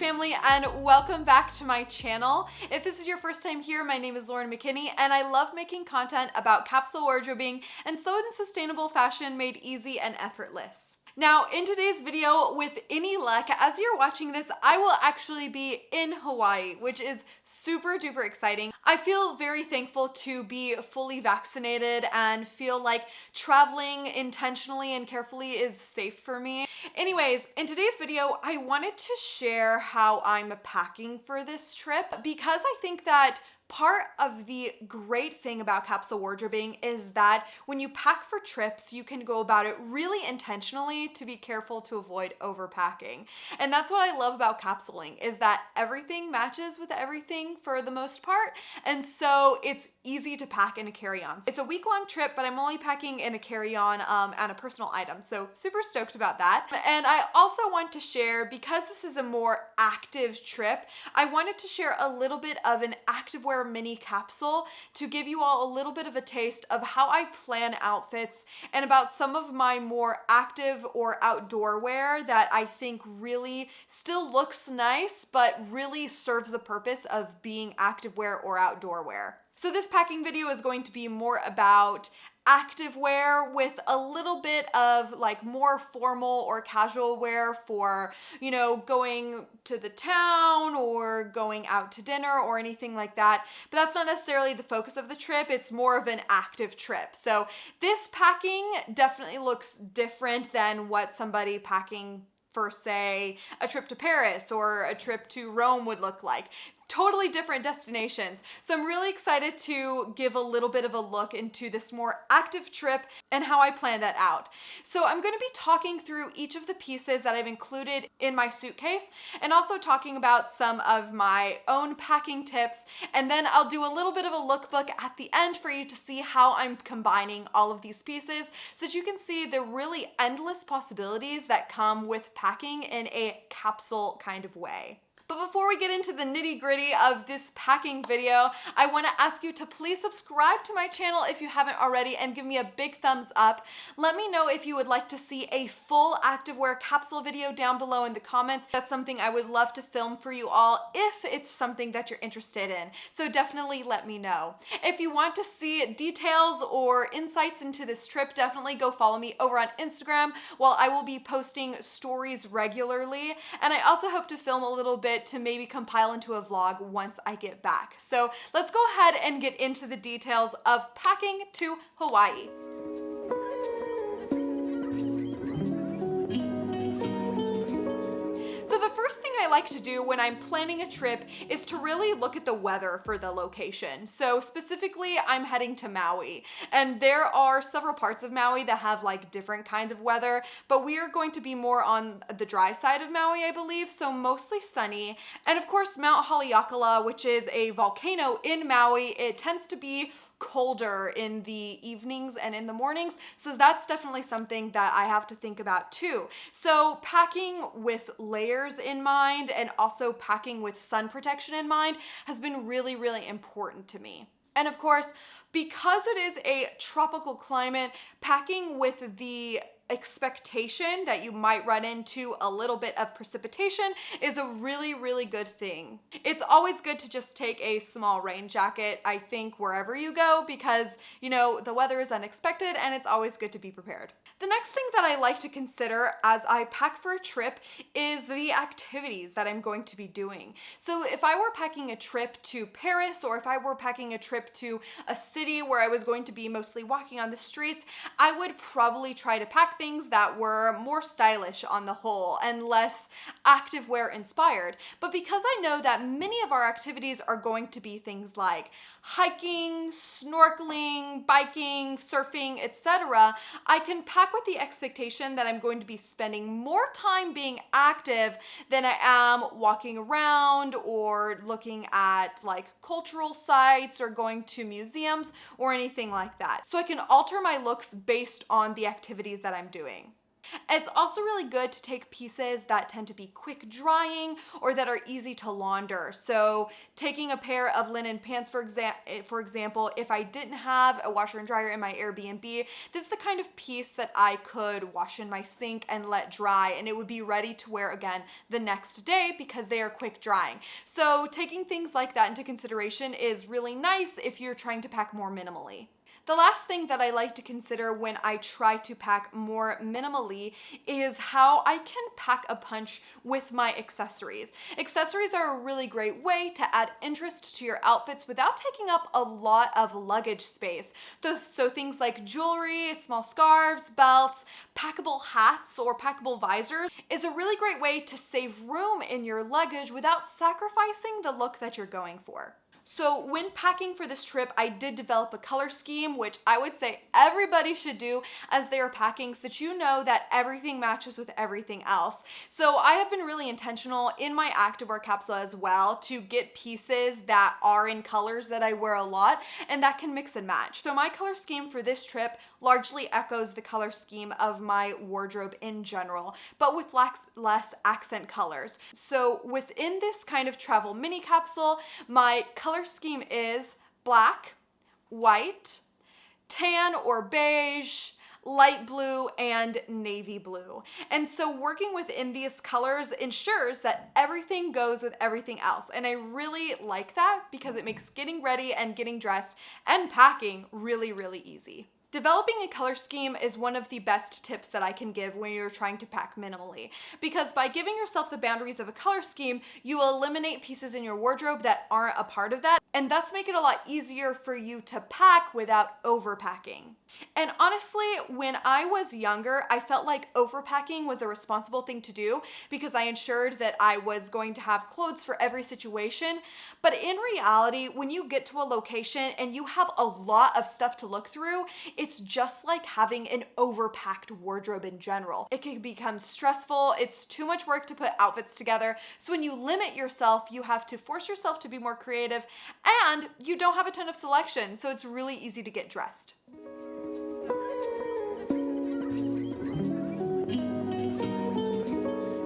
family, and welcome back to my channel. If this is your first time here, my name is McKinney, and I love making content about capsule wardrobing and slow and sustainable fashion made easy and effortless. Now, in today's video, with any luck, as you're watching this, I will actually be in Hawaii, which is super duper exciting. I feel very thankful to be fully vaccinated and feel like traveling intentionally and carefully is safe for me. Anyways, in today's video, I wanted to share how I'm packing for this trip because I think that part of the great thing about capsule wardrobing is that when you pack for trips, you can go about it really intentionally to be careful to avoid overpacking. And that's what I love about capsuling, is that everything matches with everything for the most part. And so it's easy to pack in a carry-on. It's a week-long trip, but I'm only packing in a carry-on and a personal item. So super stoked about that. And I also want to share, because this is a more active trip, I wanted to share a little bit of an activewear mini capsule to give you all a little bit of a taste of how I plan outfits and about some of my more active or outdoor wear that I think really still looks nice but really serves the purpose of being activewear or outdoor wear. So this packing video is going to be more about activewear with a little bit of like more formal or casual wear for, you know, going to the town or going out to dinner or anything like that. But that's not necessarily the focus of the trip. It's more of an active trip. So this packing definitely looks different than what somebody packing for, say, a trip to Paris or a trip to Rome would look like. Totally different destinations. So I'm really excited to give a little bit of a look into this more active trip and how I plan that out. So I'm going to be talking through each of the pieces that I've included in my suitcase and also talking about some of my own packing tips. And then I'll do a little bit of a lookbook at the end for you to see how I'm combining all of these pieces so that you can see the really endless possibilities that come with packing in a capsule kind of way. But before we get into the nitty-gritty of this packing video, I want to ask you to please subscribe to my channel if you haven't already and give me a big thumbs up. Let me know if you would like to see a full activewear capsule video down below in the comments. That's something I would love to film for you all if it's something that you're interested in. So definitely let me know. If you want to see details or insights into this trip, definitely go follow me over on Instagram, while I will be posting stories regularly. And I also hope to film a little bit to maybe compile into a vlog once I get back. So let's go ahead and get into the details of packing to Hawaii. So the first thing I like to do when I'm planning a trip is to really look at the weather for the location. So specifically, I'm heading to Maui, and there are several parts of Maui that have like different kinds of weather, but we are going to be more on the dry side of Maui, I believe, so mostly sunny. And of course, Mount Haleakala, which is a volcano in Maui, it tends to be colder in the evenings and in the mornings. So that's definitely something that I have to think about too. So packing with layers in mind and also packing with sun protection in mind has been really, really important to me. And of course, because it is a tropical climate, packing with the expectation that you might run into a little bit of precipitation is a really, really good thing. It's always good to just take a small rain jacket, I think, wherever you go, because, you know, the weather is unexpected and it's always good to be prepared. The next thing that I like to consider as I pack for a trip is the activities that I'm going to be doing. So if I were packing a trip to Paris, or if I were packing a trip to a city where I was going to be mostly walking on the streets, I would probably try to pack things that were more stylish on the whole and less activewear inspired. But because I know that many of our activities are going to be things like hiking, snorkeling, biking, surfing, etc., I can pack with the expectation that I'm going to be spending more time being active than I am walking around or looking at like cultural sites or going to museums or anything like that. So I can alter my looks based on the activities that I'm doing. It's also really good to take pieces that tend to be quick drying or that are easy to launder. So taking a pair of linen pants, for example, if I didn't have a washer and dryer in my Airbnb, this is the kind of piece that I could wash in my sink and let dry, and it would be ready to wear again the next day because they are quick drying. So taking things like that into consideration is really nice if you're trying to pack more minimally. The last thing that I like to consider when I try to pack more minimally is how I can pack a punch with my accessories. Accessories are a really great way to add interest to your outfits without taking up a lot of luggage space. So things like jewelry, small scarves, belts, packable hats, or packable visors is a really great way to save room in your luggage without sacrificing the look that you're going for. So when packing for this trip, I did develop a color scheme, which I would say everybody should do as they are packing so that you know that everything matches with everything else. So I have been really intentional in my activewear capsule as well to get pieces that are in colors that I wear a lot and that can mix and match. So my color scheme for this trip largely echoes the color scheme of my wardrobe in general, but with less accent colors. So within this kind of travel mini capsule, my color scheme is black, white, tan or beige, light blue, and navy blue. And so working within these colors ensures that everything goes with everything else. And I really like that because it makes getting ready and getting dressed and packing really, really easy. Developing a color scheme is one of the best tips that I can give when you're trying to pack minimally, because by giving yourself the boundaries of a color scheme, you will eliminate pieces in your wardrobe that aren't a part of that, and thus make it a lot easier for you to pack without overpacking. And honestly, when I was younger, I felt like overpacking was a responsible thing to do because I ensured that I was going to have clothes for every situation. But in reality, when you get to a location and you have a lot of stuff to look through, it's just like having an overpacked wardrobe in general. It can become stressful. It's too much work to put outfits together. So when you limit yourself, you have to force yourself to be more creative, and you don't have a ton of selection. So it's really easy to get dressed.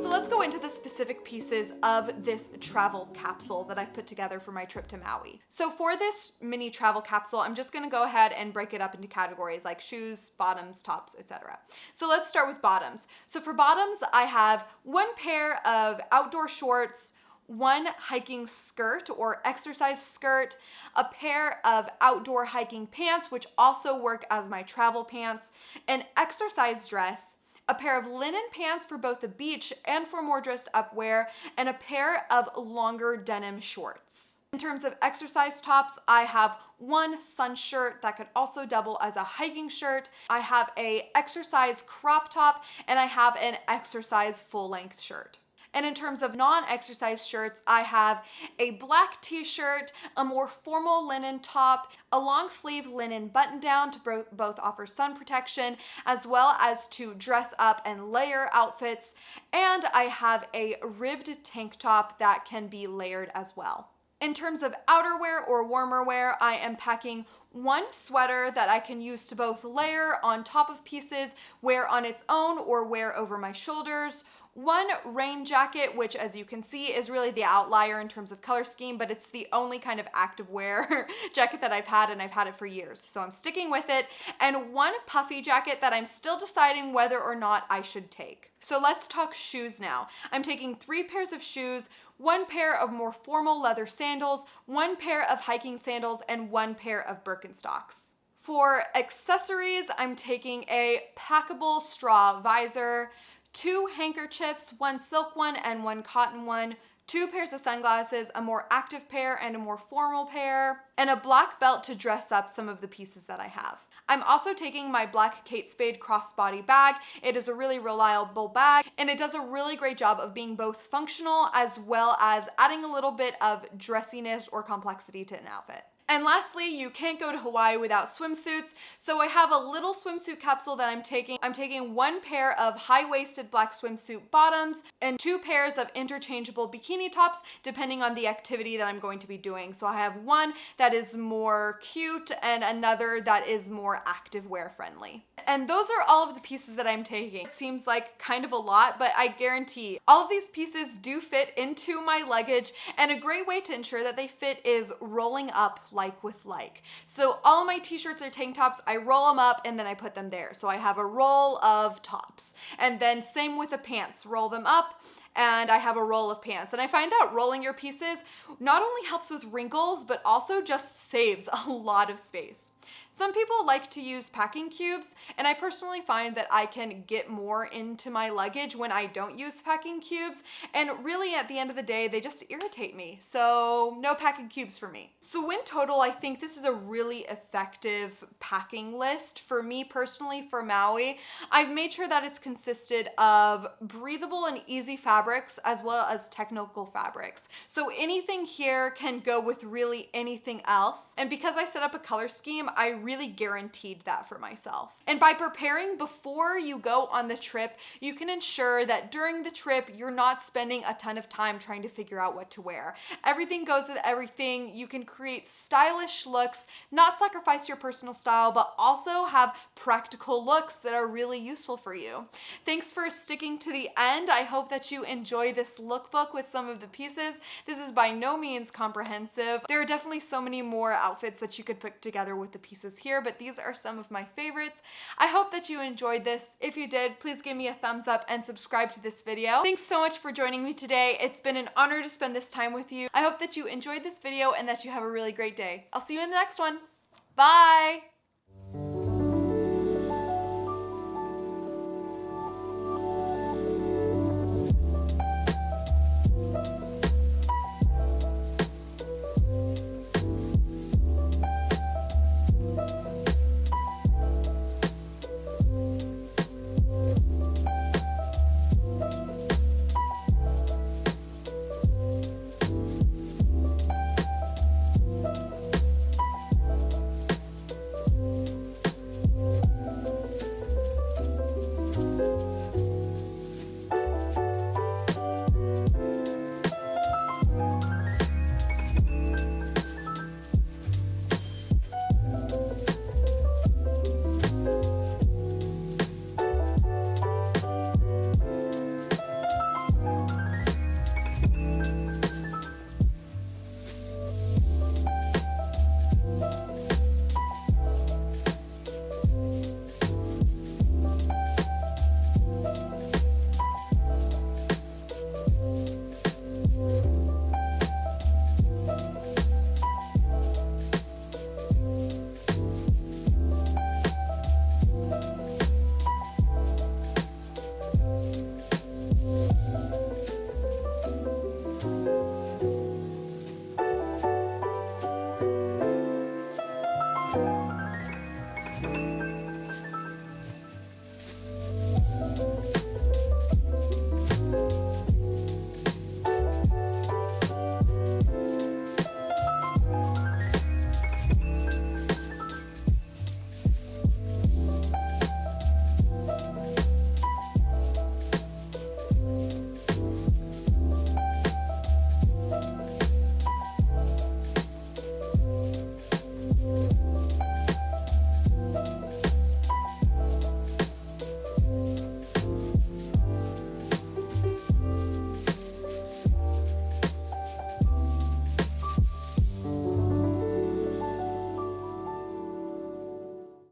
Let's go into the specific pieces of this travel capsule that I've put together for my trip to Maui. So for this mini travel capsule, I'm just gonna go ahead and break it up into categories like shoes, bottoms, tops, etc. So let's start with bottoms. So for bottoms, I have one pair of outdoor shorts, one hiking skirt or exercise skirt, a pair of outdoor hiking pants, which also work as my travel pants, an exercise dress, a pair of linen pants for both the beach and for more dressed up wear, and a pair of longer denim shorts. In terms of exercise tops, I have one sun shirt that could also double as a hiking shirt. I have a exercise crop top, and I have an exercise full-length shirt. And in terms of non-exercise shirts, I have a black t-shirt, a more formal linen top, a long sleeve linen button down to both offer sun protection as well as to dress up and layer outfits, and I have a ribbed tank top that can be layered as well. In terms of outerwear or warmer wear, I am packing one sweater that I can use to both layer on top of pieces, wear on its own, or wear over my shoulders. One rain jacket, which as you can see is really the outlier in terms of color scheme, but it's the only kind of activewear jacket that I've had, and I've had it for years, so I'm sticking with it. And one puffy jacket that I'm still deciding whether or not I should take. So let's talk shoes now. I'm taking 3 pairs of shoes, one pair of more formal leather sandals, one pair of hiking sandals, and one pair of Birkenstocks. For accessories, I'm taking a packable straw visor, 2 handkerchiefs, one silk one and one cotton one, 2 pairs of sunglasses, a more active pair and a more formal pair, and a black belt to dress up some of the pieces that I have. I'm also taking my black Kate Spade crossbody bag. It is a really reliable bag, and it does a really great job of being both functional as well as adding a little bit of dressiness or complexity to an outfit. And lastly, you can't go to Hawaii without swimsuits, so I have a little swimsuit capsule that I'm taking. I'm taking 1 pair of high-waisted black swimsuit bottoms and 2 pairs of interchangeable bikini tops, depending on the activity that I'm going to be doing. So I have one that is more cute and another that is more activewear friendly. And those are all of the pieces that I'm taking. It seems like kind of a lot, but I guarantee all of these pieces do fit into my luggage, and a great way to ensure that they fit is rolling up like with like. So all of my t-shirts or tank tops, I roll them up and then I put them there. So I have a roll of tops. And then same with the pants, roll them up and I have a roll of pants. And I find that rolling your pieces not only helps with wrinkles, but also just saves a lot of space. Some people like to use packing cubes, and I personally find that I can get more into my luggage when I don't use packing cubes, and really at the end of the day, they just irritate me. So no packing cubes for me. So in total, I think this is a really effective packing list. For me personally, for Maui, I've made sure that it's consisted of breathable and easy fabrics as well as technical fabrics. So anything here can go with really anything else. And because I set up a color scheme, I really guaranteed that for myself. And by preparing before you go on the trip, you can ensure that during the trip, you're not spending a ton of time trying to figure out what to wear. Everything goes with everything. You can create stylish looks, not sacrifice your personal style, but also have practical looks that are really useful for you. Thanks for sticking to the end. I hope that you enjoy this lookbook with some of the pieces. This is by no means comprehensive. There are definitely so many more outfits that you could put together with the pieces here, but these are some of my favorites. I hope that you enjoyed this. If you did, please give me a thumbs up and subscribe to this video. Thanks so much for joining me today. It's been an honor to spend this time with you. I hope that you enjoyed this video and that you have a really great day. I'll see you in the next one. Bye!